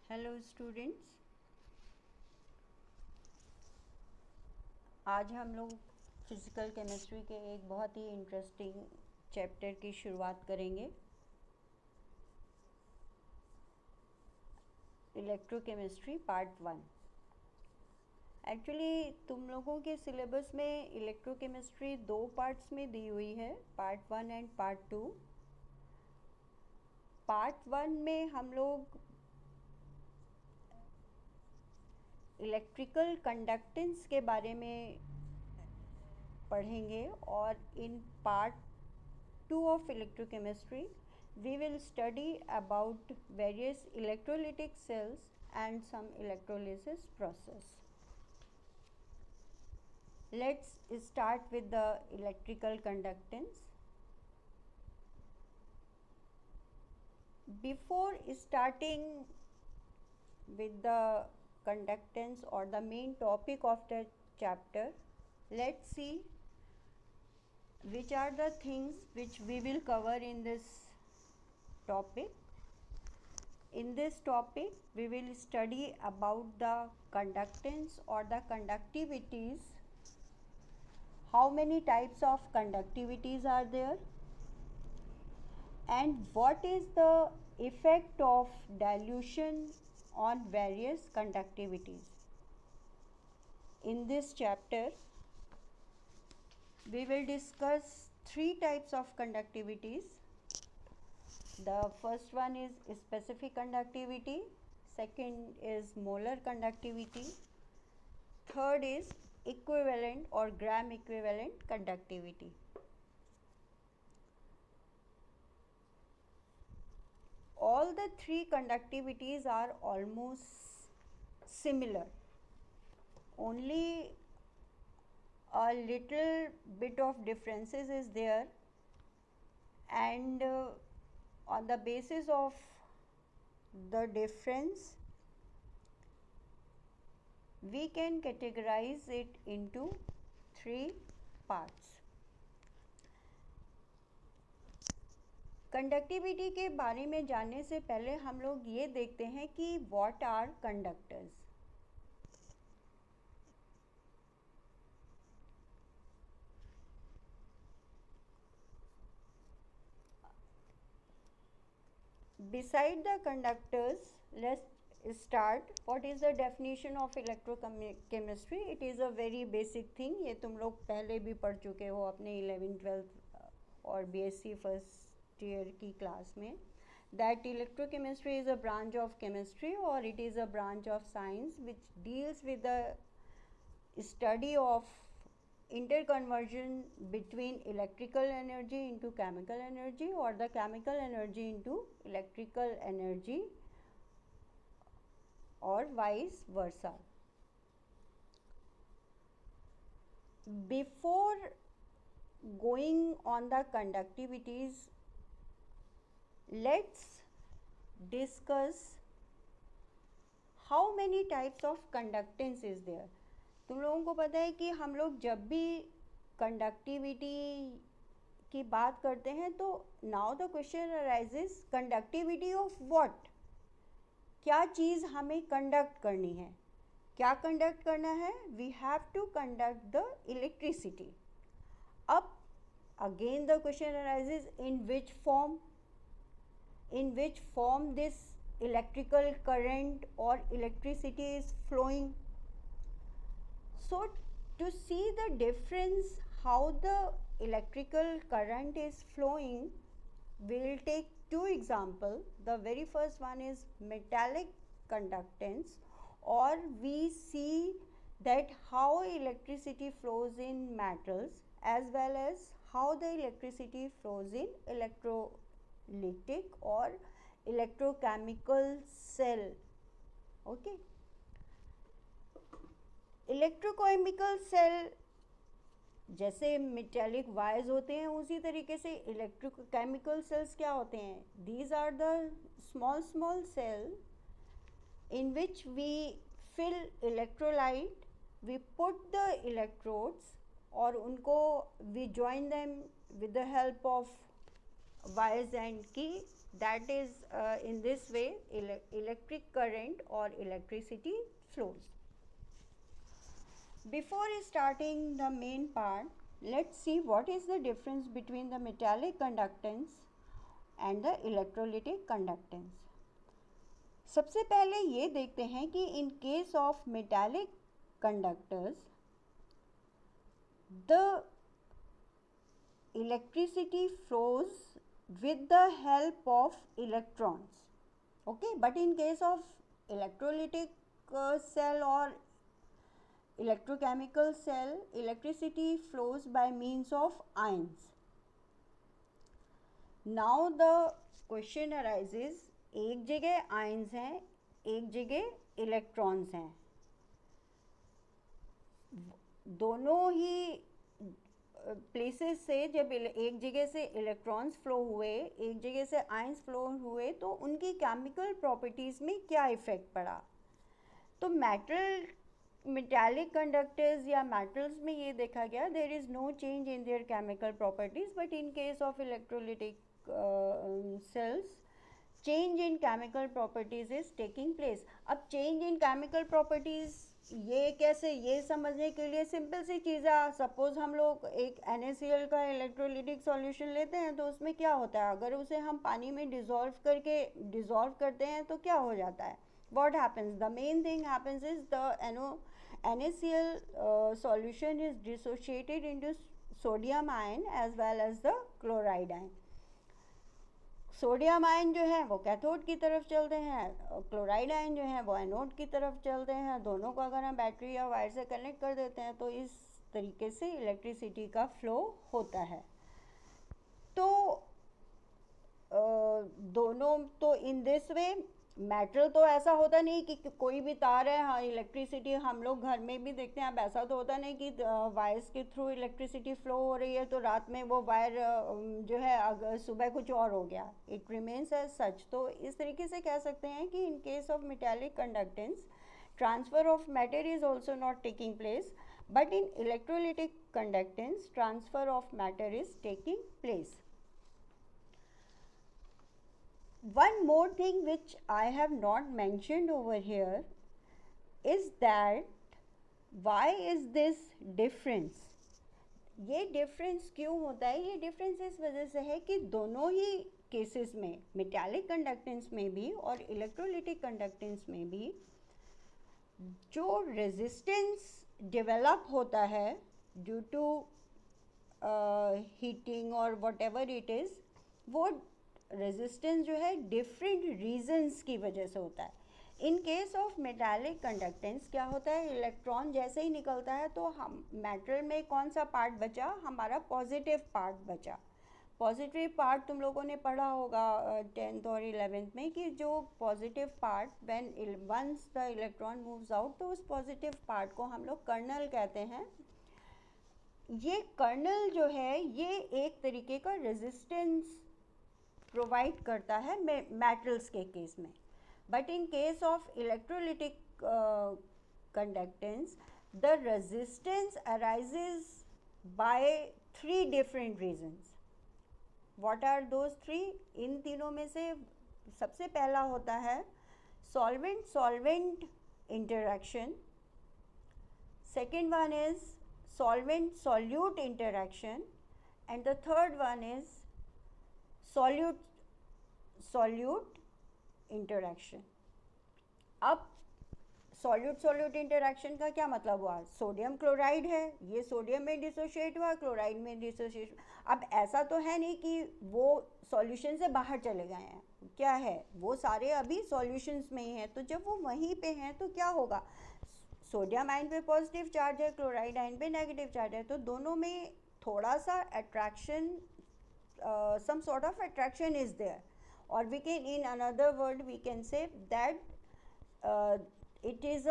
Hello students, आज हम लोग फिज़िकल केमिस्ट्री के एक बहुत ही इंटरेस्टिंग चैप्टर की शुरुआत करेंगे। Electrochemistry part 1। एक्चुअली तुम लोगों के सिलेबस में इलेक्ट्रोकेमिस्ट्री दो पार्ट्स में दी हुई है, पार्ट 1 एंड पार्ट 2। पार्ट 1 में हम लोग इलेक्ट्रिकल कंडक्टेंस के बारे में पढ़ेंगे और in part 2 of electrochemistry we will study about various electrolytic cells and some electrolysis process. Let's start with the electrical conductance. Before starting with the conductance or the main topic of the chapter, let's see which are the things which we will cover in this topic. In this topic we will study about the conductance or the conductivities. How many types of conductivities are there and what is the effect of dilution on various conductivities. In this chapter we will discuss three types of conductivities. The first one is specific conductivity, second is molar conductivity, third is equivalent or gram equivalent conductivity. All the three conductivities are almost similar, only a little bit of differences is there, and on the basis of the difference we can categorize it into three parts. Conductivity के बारे में जानने से पहले हम लोग ये देखते हैं कि what are conductors. Beside the conductors, let's start. What is the definition of electrochemistry? It is a very basic thing. ये तुम लोग पहले भी पढ़ चुके हो अपने 11th 12th और BSc फर्स्ट ईयर की क्लास में. That electrochemistry is a branch of chemistry or it is a branch of science which deals with the study of interconversion between electrical energy into chemical energy or the chemical energy into electrical energy or vice versa. Before going on the conductivities, let's discuss how many types of conductance is there. तुम लोगों को पता है कि हम लोग जब भी कंडक्टिविटी की बात करते हैं तो now the question arises, conductivity of what? क्या चीज़ हमें कंडक्ट करनी है? क्या कंडक्ट करना है? We have to conduct the electricity. अब again the question arises, in which form this electrical current or electricity is flowing. So to see the difference how the electrical current is flowing, we will take two examples. The very first one is metallic conductance, or we see that how electricity flows in metals as well as how the electricity flows in electrolytic or electrochemical cell. Okay, electrochemical cell जैसे metallic wires होते हैं उसी तरीके से electrochemical cells क्या होते हैं? These are the small cell in which we fill electrolyte, we put the electrodes और उनको we join them with the help of wires and key. that is in this way electric current or electricity flows. Before starting the main part, let's see what is the difference between the metallic conductance and the electrolytic conductance. सबसे पहले ये देखते हैं कि in case of metallic conductors, the electricity flows with the help of electrons. Okay, but in case of electrolytic cell or electrochemical cell, electricity flows by means of ions. Now the question arises, एक जगह ions हैं, एक जगह electrons हैं. दोनों ही places से जब एक जगह से इलेक्ट्रॉन्स फ्लो हुए, एक जगह से आयंस फ्लो हुए, तो उनकी केमिकल प्रॉपर्टीज़ में क्या इफ़ेक्ट पड़ा. तो मेटालिक कंडक्टर्स या मेटल्स में ये देखा गया, there is no change in their chemical properties, but in case of electrolytic cells change in chemical properties is taking place. अब चेंज इन केमिकल प्रॉपर्टीज़ ये कैसे, ये समझने के लिए सिंपल सी चीज़ है. सपोज़ हम लोग एक NaCl का इलेक्ट्रोलिटिक सॉल्यूशन लेते हैं, तो उसमें क्या होता है, अगर उसे हम पानी में डिज़ोल्व करते हैं तो क्या हो जाता है. What happens? The main thing happens is the NaCl solution is dissociated into sodium ion as well as the chloride ion. Sodium ion जो है वो कैथोड की तरफ चलते हैं, क्लोराइड आयन जो है वो एनोड की तरफ चलते हैं. दोनों को अगर हम बैटरी या वायर से कनेक्ट कर देते हैं तो इस तरीके से इलेक्ट्रिसिटी का फ्लो होता है. तो दोनों तो इन दिस वे, मेटल तो ऐसा होता नहीं कि कोई भी तार है, हाँ इलेक्ट्रिसिटी हम लोग घर में भी देखते हैं. अब ऐसा तो होता नहीं कि वायर्स के थ्रू इलेक्ट्रिसिटी फ्लो हो रही है तो रात में वो वायर जो है अगर सुबह कुछ और हो गया, इट रिमेन्स एज सच. तो इस तरीके से कह सकते हैं कि इन case of metallic conductance transfer of matter is also not taking place, but in electrolytic conductance transfer of matter is taking place. One more thing which I have not mentioned over here is that why is this difference? ये difference क्यों होता है? ये difference इस वजह से है कि दोनों ही cases में, metallic conductance में भी और electrolytic conductance में भी, जो resistance develop होता है due to heating or whatever it is, वो रेजिस्टेंस जो है डिफरेंट रीजंस की वजह से होता है. इन केस ऑफ मेटालिक कंडक्टेंस क्या होता है, इलेक्ट्रॉन जैसे ही निकलता है तो हम मेटल में कौन सा पार्ट बचा, हमारा पॉजिटिव पार्ट बचा. पॉजिटिव पार्ट तुम लोगों ने पढ़ा होगा 10th और 11th में कि जो positive part when once the electron moves out, तो उस पॉजिटिव पार्ट को हम लोग कर्नल कहते हैं. ये कर्नल जो है ये एक तरीके का रेजिस्टेंस प्रोवाइड करता है मेटल्स के केस में. But in case of electrolytic conductance the resistance arises by 3 different reasons. What are those 3? इन तीनों में से सबसे पहला होता है solvent solvent interaction, second one is solvent solute interaction, and the third one is solute interaction. अब solute interaction का क्या मतलब हुआ, सोडियम क्लोराइड है, ये सोडियम में डिसोशिएट हुआ, क्लोराइड में डिसोशिएट. अब ऐसा तो है नहीं कि वो सॉल्यूशन से बाहर चले गए हैं, क्या है वो सारे अभी सॉल्यूशंस में ही हैं. तो जब वो वहीं पे हैं तो क्या होगा, सोडियम आयन पे पॉजिटिव चार्ज है, क्लोराइड आयन पे नेगेटिव चार्ज है, तो दोनों में थोड़ा सा attraction, some sort of attraction is there, or we can, in another word we can say that it is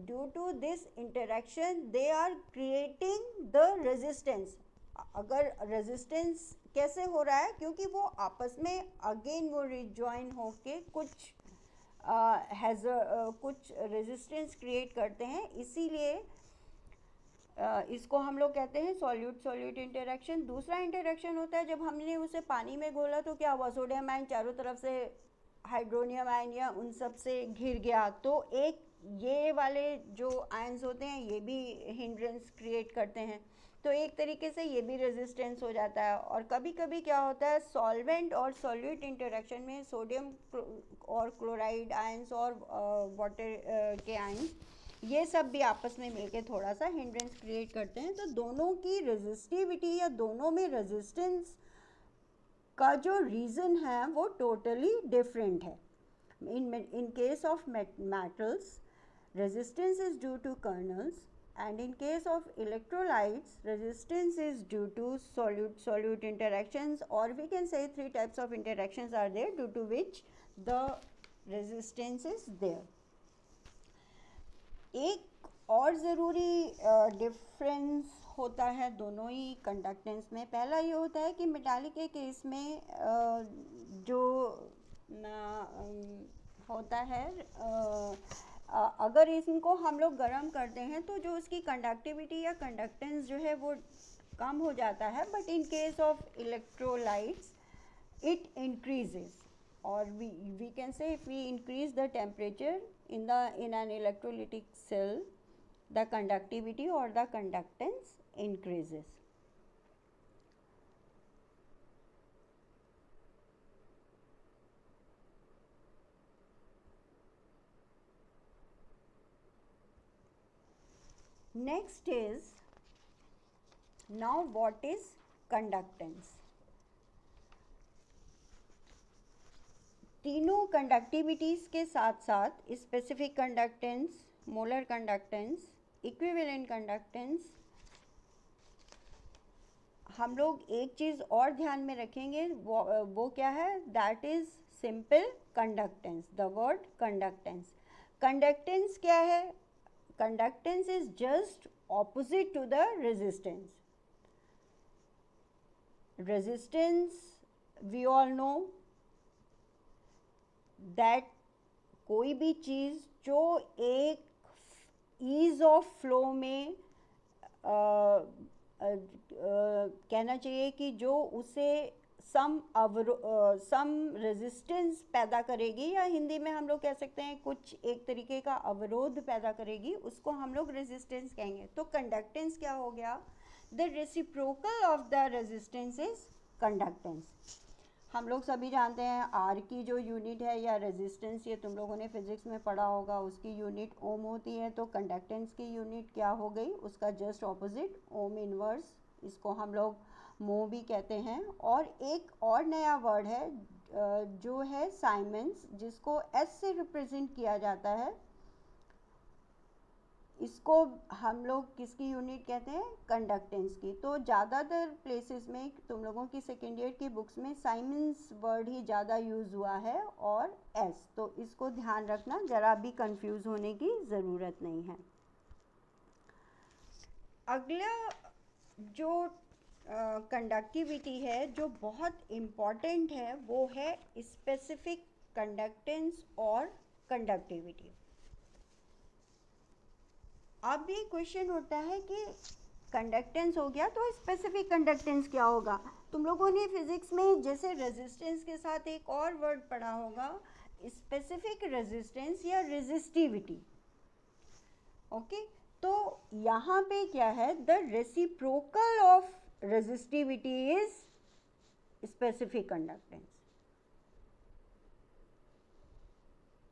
due to this interaction they are creating the resistance. अगर resistance कैसे हो रहा है, क्योंकि वो आपस में again वो rejoin होके कुछ कुछ resistance create करते हैं, इसीलिए इसको हम लोग कहते हैं सॉल्यूट सॉल्यूट इंटरेक्शन। दूसरा इंटरेक्शन होता है जब हमने उसे पानी में घोला तो क्या हुआ, सोडियम आयन चारों तरफ से हाइड्रोनियम आयन या उन सब से घिर गया, तो एक ये वाले जो आयंस होते हैं ये भी हिंड्रेंस क्रिएट करते हैं, तो एक तरीके से ये भी रेजिस्टेंस हो जाता है। और कभी कभी क्या होता है, सॉल्वेंट और सॉल्यूट इंटरेक्शन में सोडियम और क्लोराइड आयंस और वाटर के आयंस ये सब भी आपस में मिलके थोड़ा सा हिंड्रेंस क्रिएट करते हैं। तो दोनों की रेजिस्टिविटी या दोनों में रेजिस्टेंस का जो रीज़न है वो टोटली डिफरेंट है। in case of metals, resistance is due to kernels, and in case of electrolytes, resistance is due to solute interactions, or we can say three types of interactions are there due to which the resistance is there. एक और ज़रूरी difference होता है दोनों ही conductance में। पहला ये होता है कि मेटालिक के केस में जो होता है, अगर इनको हम लोग गर्म करते हैं तो जो उसकी कंडक्टिविटी या कंडक्टेंस जो है वो कम हो जाता है, but in case of electrolytes it increases, or we can say if we increase the temperature in an electrolytic cell, the conductivity or the conductance increases. Next is, now what is conductance? तीनों conductivities के साथ साथ specific conductance, molar conductance, equivalent conductance, हम लोग एक चीज़ और ध्यान में रखेंगे, वो क्या है, that is simple conductance. The word conductance, conductance क्या है, conductance is just opposite to the resistance. Resistance we all know that कोई भी चीज़ जो एक ईज़ ऑफ फ्लो में कहना चाहिए कि जो उसे सम रेजिस्टेंस पैदा करेगी, या हिंदी में हम लोग कह सकते हैं कुछ एक तरीके का अवरोध पैदा करेगी, उसको हम लोग रेजिस्टेंस कहेंगे। तो कंडक्टेंस क्या हो गया, the reciprocal of the resistance is conductance. हम लोग सभी जानते हैं आर की जो यूनिट है या रेजिस्टेंस, ये तुम लोगों ने फिजिक्स में पढ़ा होगा, उसकी यूनिट ओम होती है। तो कंडक्टेंस की यूनिट क्या हो गई, उसका जस्ट ऑपोजिट ओम इनवर्स, इसको हम लोग मो भी कहते हैं। और एक और नया वर्ड है जो है साइमंस, जिसको एस से रिप्रेजेंट किया जाता है, इसको हम लोग किसकी यूनिट कहते हैं, कंडक्टेंस की। तो ज़्यादातर प्लेसेस में तुम लोगों की सेकेंड ईयर की बुक्स में साइमंस वर्ड ही ज़्यादा यूज़ हुआ है और एस, तो इसको ध्यान रखना, ज़रा भी कंफ्यूज होने की ज़रूरत नहीं है। अगला जो कंडक्टिविटी है जो बहुत इम्पॉर्टेंट है वो है स्पेसिफिक कंडक्टेंस और कंडक्टिविटी। अब ये क्वेश्चन होता है कि कंडक्टेंस हो गया तो स्पेसिफिक कंडक्टेंस क्या होगा। तुम लोगों ने फिजिक्स में जैसे रेजिस्टेंस के साथ एक और वर्ड पढ़ा होगा, स्पेसिफिक रेजिस्टेंस या रेजिस्टिविटी। ओके, तो यहाँ पे क्या है, the reciprocal of resistivity is specific conductance,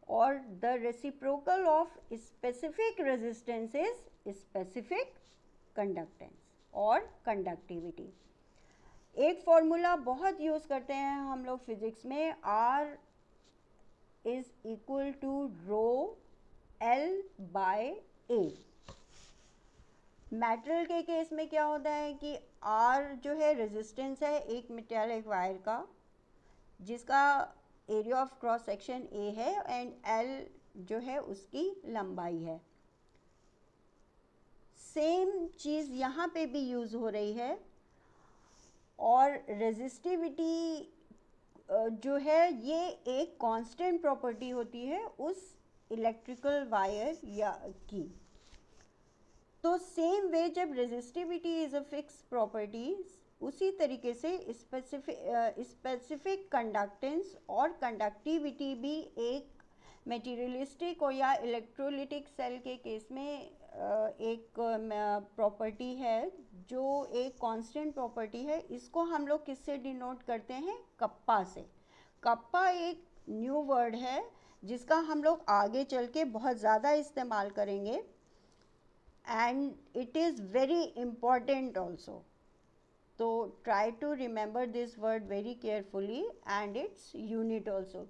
और the reciprocal of specific resistance is specific conductance और कंडक्टिविटी। एक फॉर्मूला बहुत यूज़ करते हैं हम लोग फिजिक्स में, R is equal to rho L by A। Metal के केस में क्या होता है कि R जो है रेजिस्टेंस है एक मेटालिक वायर का, जिसका area of cross section A है, एंड L जो है उसकी लंबाई है। सेम चीज़ यहाँ पे भी यूज़ हो रही है, और रेजिस्टिविटी जो है ये एक कांस्टेंट प्रॉपर्टी होती है उस इलेक्ट्रिकल वायर या की। तो सेम वे जब resistivity is a fix property, उसी तरीके से स्पेसिफिक कंडक्टेंस और कंडक्टिविटी भी एक मटेरियलिस्टिक और या इलेक्ट्रोलिटिक सेल के केस में एक प्रॉपर्टी है जो एक कांस्टेंट प्रॉपर्टी है। इसको हम लोग किससे डिनोट करते हैं? कप्पा से। कप्पा एक न्यू वर्ड है जिसका हम लोग आगे चल के बहुत ज़्यादा इस्तेमाल करेंगे, and it is very important also. So try to remember this word very carefully and its unit also.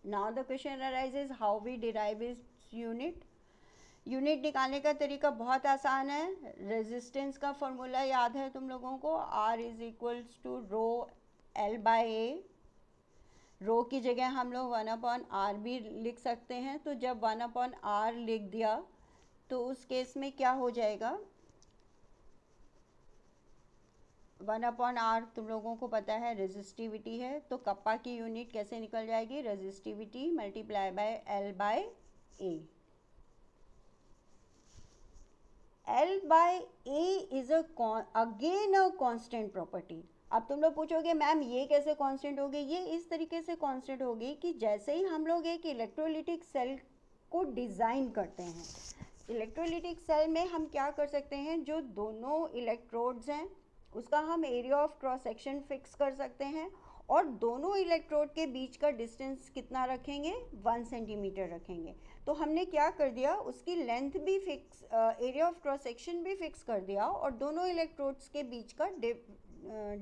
Now the question arises how we derive its unit. Unit निकालने का तरीका बहुत आसान है। रेजिस्टेंस का फॉर्मूला याद है तुम लोगों को, R is equals to rho L by A. Rho की जगह हम लोग 1/r भी लिख सकते हैं। तो जब 1/r लिख दिया तो उस केस में क्या हो जाएगा? 1/r तुम लोगों को पता है रेजिस्टिविटी है, तो कप्पा की यूनिट कैसे निकल जाएगी? Resistivity multiply by L by A. L by A is again a constant property. अब तुम लोग पूछोगे मैम ये कैसे कांस्टेंट होगी? ये इस तरीके से कांस्टेंट होगी कि जैसे ही हम लोग एक इलेक्ट्रोलिटिक सेल को डिज़ाइन करते हैं, इलेक्ट्रोलिटिक सेल में हम क्या कर सकते हैं? जो दोनों इलेक्ट्रोड्स हैं उसका हम area of cross section fix कर सकते हैं, और दोनों इलेक्ट्रोड के बीच का डिस्टेंस कितना रखेंगे? 1 सेंटीमीटर रखेंगे। तो हमने क्या कर दिया? उसकी लेंथ भी fix, area of cross section भी फिक्स कर दिया, और दोनों इलेक्ट्रोड्स के बीच का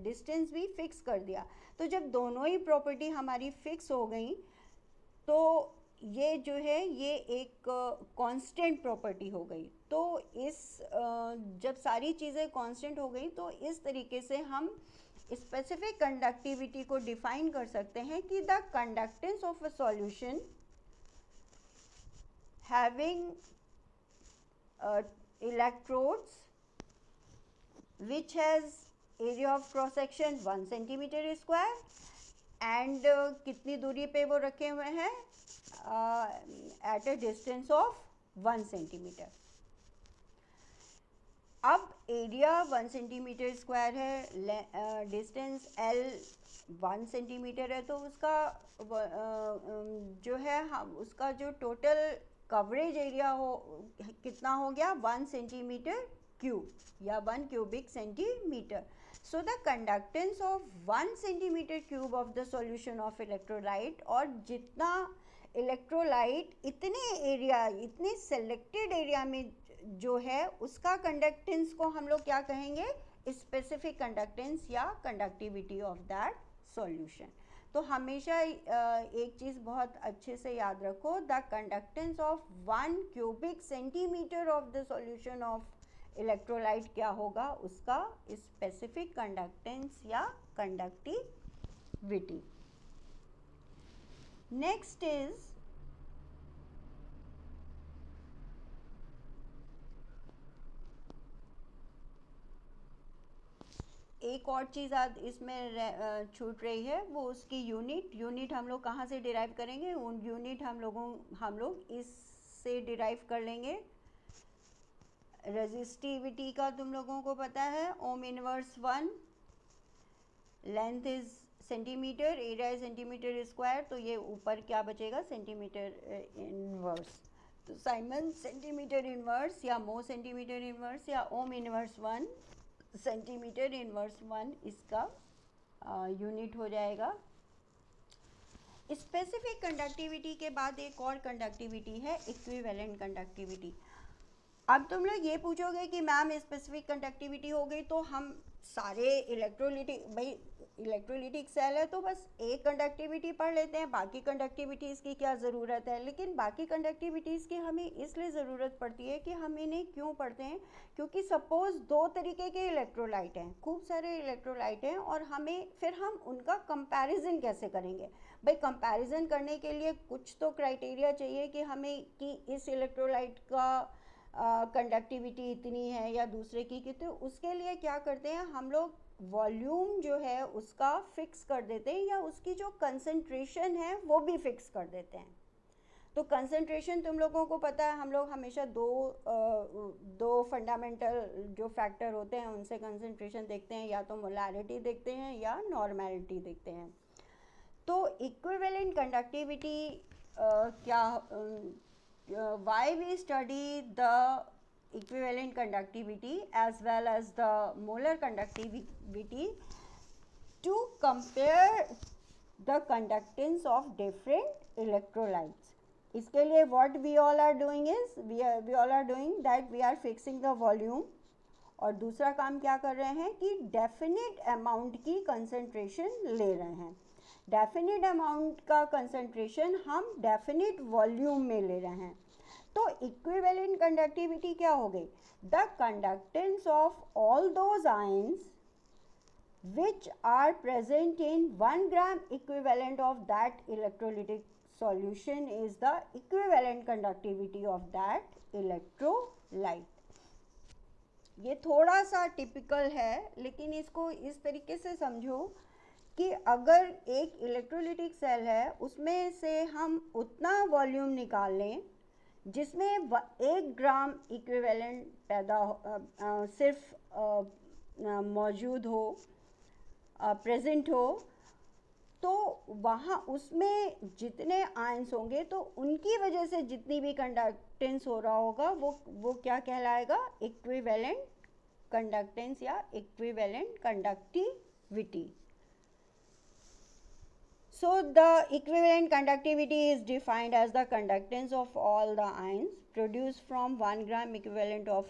डिस्टेंस भी फिक्स कर दिया। तो जब दोनों ही प्रॉपर्टी हमारी फिक्स हो गई तो ये जो है ये एक कांस्टेंट प्रॉपर्टी हो गई। तो इस जब सारी चीज़ें कांस्टेंट हो गई तो इस तरीके से हम स्पेसिफिक कंडक्टिविटी को डिफाइन कर सकते हैं कि the conductance of a solution having electrodes which has area of cross section 1 centimetre square and कितनी दूरी पे वो रखे हुए हैं? At a distance of 1 centimetre. अब एरिया 1 सेंटीमीटर स्क्वायर है, डिस्टेंस L 1 सेंटीमीटर है, तो उसका जो है उसका जो टोटल कवरेज एरिया हो कितना हो गया? 1 सेंटीमीटर क्यूब या 1 cubic centimetre. So the conductance of 1 centimeter cube of the solution of electrolyte, और जितना इलेक्ट्रोलाइट इतने एरिया, इतने सेलेक्टेड एरिया में जो है उसका कंडक्टेंस को हम लोग क्या कहेंगे? स्पेसिफिक कंडक्टेंस या कंडक्टिविटी ऑफ दैट सॉल्यूशन। तो हमेशा एक चीज़ बहुत अच्छे से याद रखो, the conductance of 1 cubic centimetre of the solution of electrolyte क्या होगा? उसका स्पेसिफिक कंडक्टेंस या कंडक्टिविटी। नेक्स्ट इज एक और चीज़ आज इसमें छूट रही है, वो उसकी यूनिट हम लोग कहाँ से डिराइव करेंगे? उन यूनिट हम लोग इससे डिराइव कर लेंगे। रेजिस्टिविटी का तुम लोगों को पता है, ohm inverse 1, length is centimetre, area is centimetre square, तो ये ऊपर क्या बचेगा? Centimetre inverse. तो साइमन सेंटीमीटर इनवर्स या मो सेंटीमीटर इनवर्स या ओम इनवर्स 1 सेंटीमीटर इनवर्स 1 इसका यूनिट हो जाएगा। स्पेसिफिक कंडक्टिविटी के बाद एक और कंडक्टिविटी है, इक्विवेलेंट कंडक्टिविटी। अब तुम लोग ये पूछोगे कि मैम स्पेसिफिक कंडक्टिविटी हो गई तो हम सारे इलेक्ट्रोलिटिक सेल है तो बस एक कंडक्टिविटी पढ़ लेते हैं, बाकी कंडक्टिविटीज़ की क्या ज़रूरत है? लेकिन बाकी कंडक्टिविटीज़ की हमें इसलिए ज़रूरत पड़ती है कि हम इन्हें क्यों पढ़ते हैं? क्योंकि सपोज़ 2 तरीके के इलेक्ट्रोलाइट हैं, खूब सारे इलेक्ट्रोलाइट हैं, और हम उनका कंपैरिजन कैसे करेंगे? भाई कंपैरिजन करने के लिए कुछ तो क्राइटेरिया चाहिए कि इस इलेक्ट्रोलाइट का कंडक्टिविटी इतनी है या दूसरे की कितनी। उसके लिए क्या करते हैं हम लोग? वॉल्यूम जो है उसका फिक्स कर देते हैं, या उसकी जो कंसंट्रेशन है वो भी फिक्स कर देते हैं। तो कंसंट्रेशन तुम लोगों को पता है, हम लोग हमेशा दो फंडामेंटल जो फैक्टर होते हैं उनसे कंसंट्रेशन देखते हैं, या तो मोलैरिटी देखते हैं या नॉर्मेलिटी देखते हैं। तो इक्विवेलेंट कंडक्टिविटी क्या, why we study the equivalent conductivity as well as the molar conductivity to compare the conductance of different electrolytes. इसके लिए what we all are doing is we all are doing that we are fixing the volume, और दूसरा काम क्या कर रहे हैं कि डेफिनेट अमाउंट की कंसंट्रेशन ले रहे हैं। डेफिनेट अमाउंट का कंसंट्रेशन हम डेफिनेट वॉल्यूम में ले रहे हैं। तो इक्विवेलेंट कंडक्टिविटी क्या हो गई? The conductance of all those ions which are present in 1 gram equivalent of that electrolytic solution is the equivalent conductivity of that electrolyte. ये थोड़ा सा टिपिकल है, लेकिन इसको इस तरीके से समझो कि अगर एक इलेक्ट्रोलिटिक सेल है उसमें से हम उतना वॉल्यूम निकाल लें जिसमें 1 ग्राम इक्विवेलेंट सिर्फ मौजूद हो, प्रेजेंट हो, तो वहाँ उसमें जितने आयंस होंगे तो उनकी वजह से जितनी भी कंडक्टेंस हो रहा होगा वो क्या कहलाएगा? इक्विवेलेंट कंडक्टेंस या equivalent conductivity. So the equivalent conductivity is defined as the conductance of all the ions produced from 1 gram equivalent of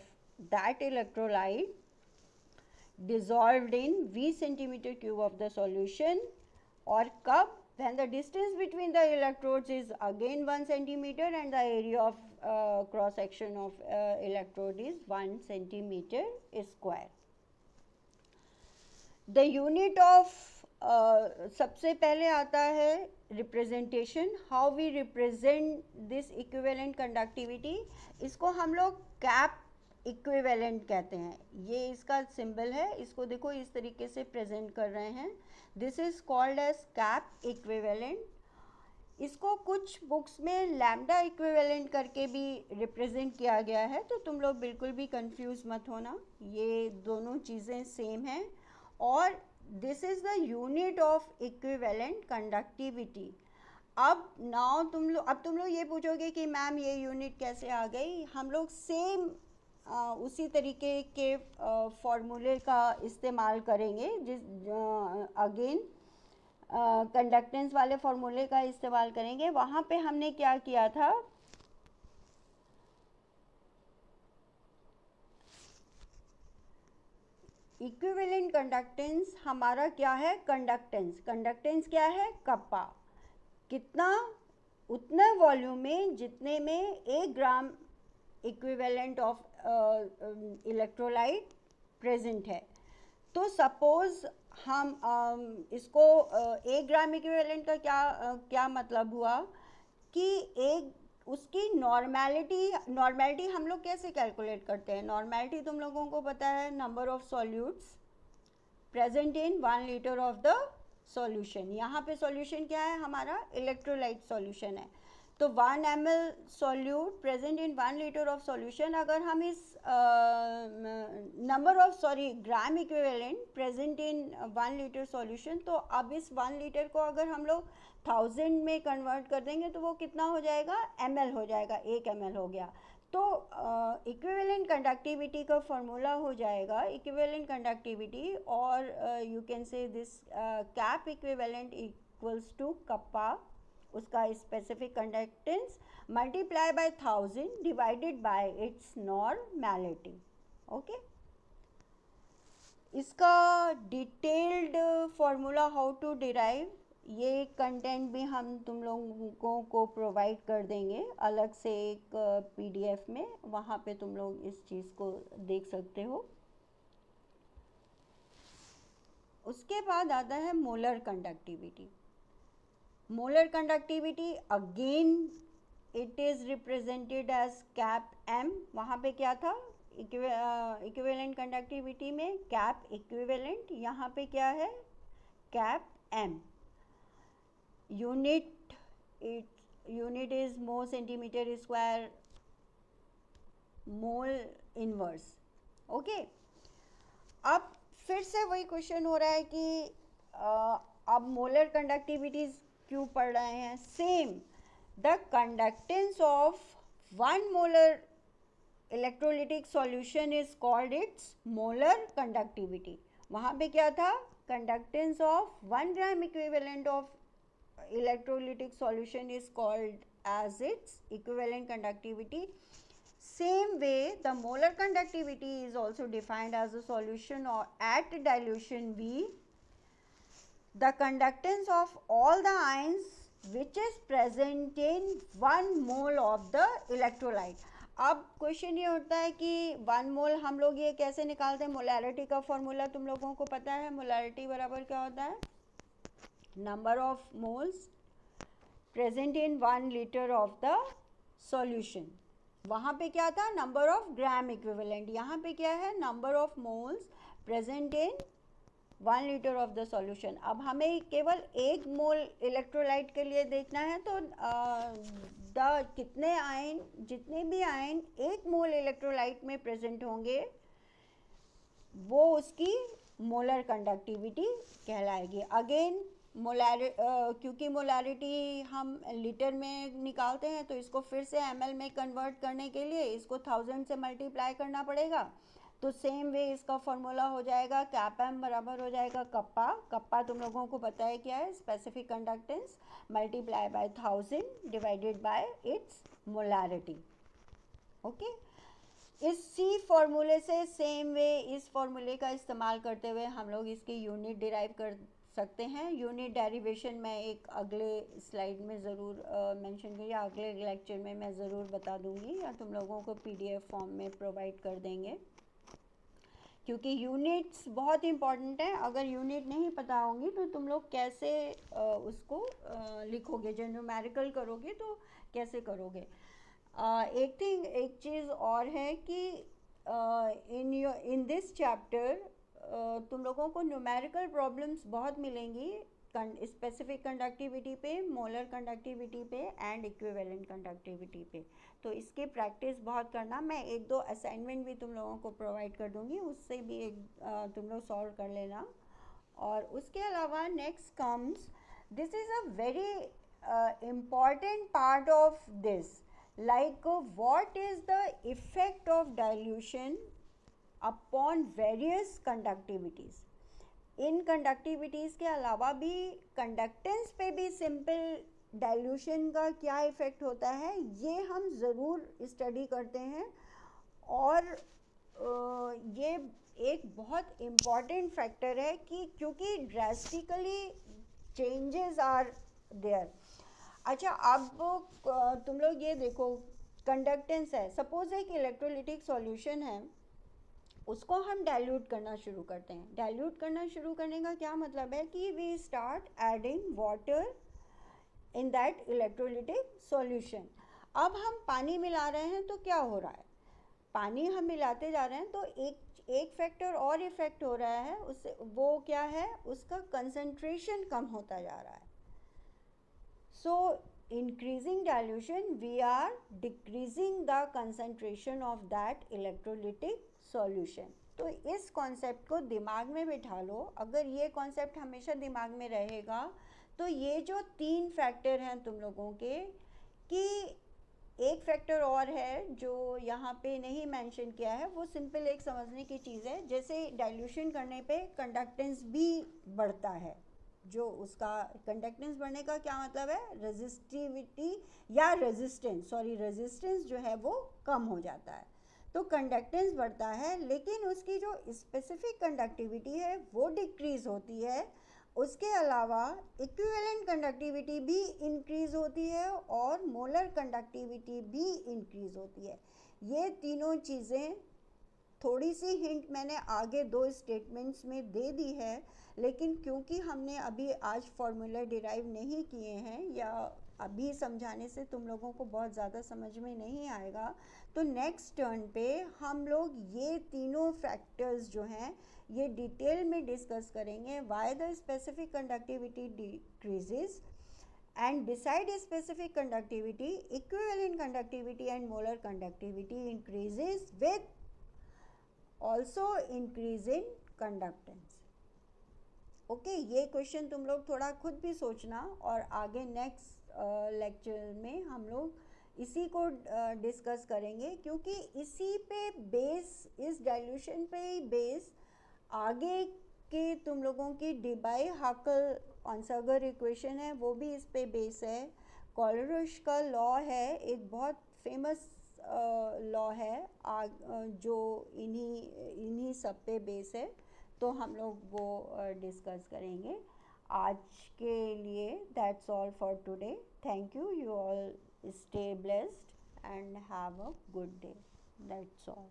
that electrolyte dissolved in V centimeter cube of the solution or cup when the distance between the electrodes is again 1 centimeter and the area of cross section of electrode is 1 centimeter square. The unit of सबसे पहले आता है representation, how we represent this equivalent conductivity. इसको हम लोग cap equivalent कहते हैं. ये इसका सिंबल है, इसको देखो इस तरीके से प्रेजेंट कर रहे हैं. This is called as cap equivalent. इसको कुछ बुक्स में लैम्डा इक्विवेलेंट करके भी रिप्रेजेंट किया गया है, तो तुम लोग बिल्कुल भी कंफ्यूज मत होना, ये दोनों चीज़ें सेम हैं. और this is the unit of equivalent conductivity. अब तुम लोग ये पूछोगे कि मैम ये यूनिट कैसे आ गई. हम लोग सेम उसी तरीके के फॉर्मूले का इस्तेमाल करेंगे, अगेन कंडक्टेंस वाले फॉर्मूले का इस्तेमाल करेंगे. वहाँ पे हमने क्या किया था, इक्विवेलेंट कंडक्टेंस हमारा क्या है? कंडक्टेंस क्या है? कप्पा. कितना? उतना वॉल्यूम में जितने में 1 gram equivalent of electrolyte present है. तो सपोज हम इसको 1 ग्राम इक्विवेलेंट का क्या मतलब हुआ कि उसकी नॉर्मेलिटी हम लोग कैसे कैलकुलेट करते हैं? नॉर्मेलिटी तुम लोगों को पता है, number of solutes present in 1 litre of the solution. यहाँ पे सॉल्यूशन क्या है? हमारा इलेक्ट्रोलाइट सॉल्यूशन है. तो 1 ml solute present in 1 litre of solution, अगर हम इस gram equivalent present in 1 litre solution, तो अब इस 1 लीटर को अगर हम लोग 1000 में कन्वर्ट कर देंगे तो वो कितना हो जाएगा? ml हो जाएगा. 1 ml हो गया. तो इक्विवेलेंट कंडक्टिविटी का फॉर्मूला हो जाएगा इक्विवेलेंट कंडक्टिविटी, और you can say this cap equivalent equals to kappa, उसका specific conductance multiply by 1000 divided by its normality. Okay. इसका detailed formula how to derive, ये कंटेंट भी हम तुम लोगों को प्रोवाइड कर देंगे अलग से एक पीडीएफ में, वहाँ पे तुम लोग इस चीज़ को देख सकते हो. उसके बाद आता है molar conductivity. Molar conductivity again it is represented as cap M. वहाँ पे क्या था? इक्विवेलेंट कंडक्टिविटी में कैप इक्विवेलेंट, यहाँ पे क्या है? Cap M. Unit unit is mole centimeter square mole inverse. Okay, अब फिर से वही क्वेश्चन हो रहा है कि अब मोलर कंडक्टिविटीज क्यों पढ़ रहे हैं. Same, the conductance of 1 molar electrolytic solution is called its molar conductivity. वहाँ पे क्या था, conductance of 1 gram equivalent of electrolytic solution is called as its equivalent conductivity. Same way, the molar conductivity is also defined as a solution or at dilution V, the conductance of all the ions which is present in 1 mole of the electrolyte. अब question ये उठता है कि 1 मोल हम लोग ये कैसे निकालते हैं. मोलैरिटी का फॉर्मूला तुम लोगों को पता है. मोलैरिटी बराबर क्या होता है, number of moles present in 1 litre of the solution. वहाँ पे क्या था, नंबर ऑफ ग्राम इक्विवेलेंट. यहाँ पे क्या है, number of moles present in 1 litre of the solution. अब हमें केवल 1 मोल इलेक्ट्रोलाइट के लिए देखना है, तो कितने आयन, जितने भी आयन 1 मोल इलेक्ट्रोलाइट में प्रेजेंट होंगे वो उसकी मोलर कंडक्टिविटी कहलाएगी. अगेन क्योंकि मोलारिटी हम लीटर में निकालते हैं, तो इसको फिर से ml में कन्वर्ट करने के लिए इसको 1000 से मल्टीप्लाई करना पड़ेगा. तो सेम वे इसका फॉर्मूला हो जाएगा, कैप एम बराबर हो जाएगा कप्पा. कप्पा तुम लोगों को पता है क्या है, specific conductance multiply by 1000 divided by it's molarity. Okay, इसी फॉर्मूले से सेम वे इस फॉर्मूले का इस्तेमाल करते हुए हम लोग इसकी यूनिट डिराइव कर सकते हैं. यूनिट डेरिवेशन मैं एक अगले स्लाइड में ज़रूर मेंशन करूँ, या अगले लेक्चर में मैं ज़रूर बता दूंगी, या तुम लोगों को पीडीएफ फॉर्म में प्रोवाइड कर देंगे, क्योंकि यूनिट्स बहुत इंपॉर्टेंट है. अगर यूनिट नहीं पता होंगी तो तुम लोग कैसे उसको लिखोगे, जो न्यूमेरिकल करोगे तो कैसे करोगे. एक चीज़ और है कि इन दिस चैप्टर तुम लोगों को न्यूमेरिकल प्रॉब्लम्स बहुत मिलेंगी स्पेसिफिक कंडक्टिविटी पे, मोलर कंडक्टिविटी पे एंड इक्विवेलेंट कंडक्टिविटी पे. तो इसकी प्रैक्टिस बहुत करना. मैं 1-2 असाइनमेंट भी तुम लोगों को प्रोवाइड कर दूंगी, उससे भी तुम लोग सॉल्व कर लेना. और उसके अलावा next comes, this is a very important part of this, like what is the effect of dilution upon various conductivities. In conductivities के अलावा भी कंडक्टेंस पे भी सिंपल डाइल्यूशन का क्या इफ़ेक्ट होता है, ये हम ज़रूर स्टडी करते हैं. और ये एक बहुत इम्पॉर्टेंट फैक्टर है कि क्योंकि ड्रास्टिकली चेंजेस आर देयर. अच्छा, अब तुम लोग ये देखो, कंडक्टेंस है, सपोज एक इलेक्ट्रोलिटिक सॉल्यूशन है, उसको हम डाइल्यूट करना शुरू करते हैं. डाइल्यूट करना शुरू करने का क्या मतलब है कि we start adding water in that electrolytic solution. अब हम पानी मिला रहे हैं तो क्या हो रहा है, पानी हम मिलाते जा रहे हैं तो एक फैक्टर और इफेक्ट हो रहा है उससे. वो क्या है, उसका कंसंट्रेशन कम होता जा रहा है. So, increasing dilution, we are decreasing the concentration of that electrolytic solution. तो इस कॉन्सेप्ट को दिमाग में बिठा लो. अगर ये कॉन्सेप्ट हमेशा दिमाग में रहेगा तो ये जो 3 फैक्टर हैं तुम लोगों के, कि एक फैक्टर और है जो यहाँ पे नहीं मेंशन किया है, वो सिंपल एक समझने की चीज़ है. जैसे डाइल्यूशन करने पे कंडक्टेंस भी बढ़ता है. जो उसका कंडक्टेंस बढ़ने का क्या मतलब है, रेजिस्टिविटी या रेजिस्टेंस जो है वो कम हो जाता है. तो कंडक्टेंस बढ़ता है, लेकिन उसकी जो स्पेसिफिक कंडक्टिविटी है वो डिक्रीज होती है. उसके अलावा इक्विवेलेंट कंडक्टिविटी भी इंक्रीज होती है और मोलर कंडक्टिविटी भी इंक्रीज होती है. ये तीनों चीज़ें, थोड़ी सी हिंट मैंने आगे 2 स्टेटमेंट्स में दे दी है, लेकिन क्योंकि हमने अभी आज फॉर्मूला डिराइव नहीं किए हैं, या अभी समझाने से तुम लोगों को बहुत ज़्यादा समझ में नहीं आएगा, तो नेक्स्ट टर्न पे हम लोग ये तीनों फैक्टर्स जो हैं ये डिटेल में डिस्कस करेंगे. Why the specific conductivity decreases and beside specific conductivity, equivalent conductivity and molar conductivity increases with also increase in conductance. Okay, ये क्वेश्चन तुम लोग थोड़ा खुद भी सोचना, और आगे नेक्स्ट लेक्चर में हम लोग इसी को डिस्कस करेंगे, क्योंकि इसी पे बेस, इस डाइल्यूशन पे ही बेस आगे के तुम लोगों की डिबाई-हाकल-ऑन्सागर इक्वेशन है, वो भी इस पे बेस है। कोलरिश का लॉ है, एक बहुत फेमस लॉ है, जो इन्हीं सब पे बेस है, तो हम लोग वो डिस्कस करेंगे। आज के लिए that's all for today. Thank you, you all stay blessed and have a good day. That's all.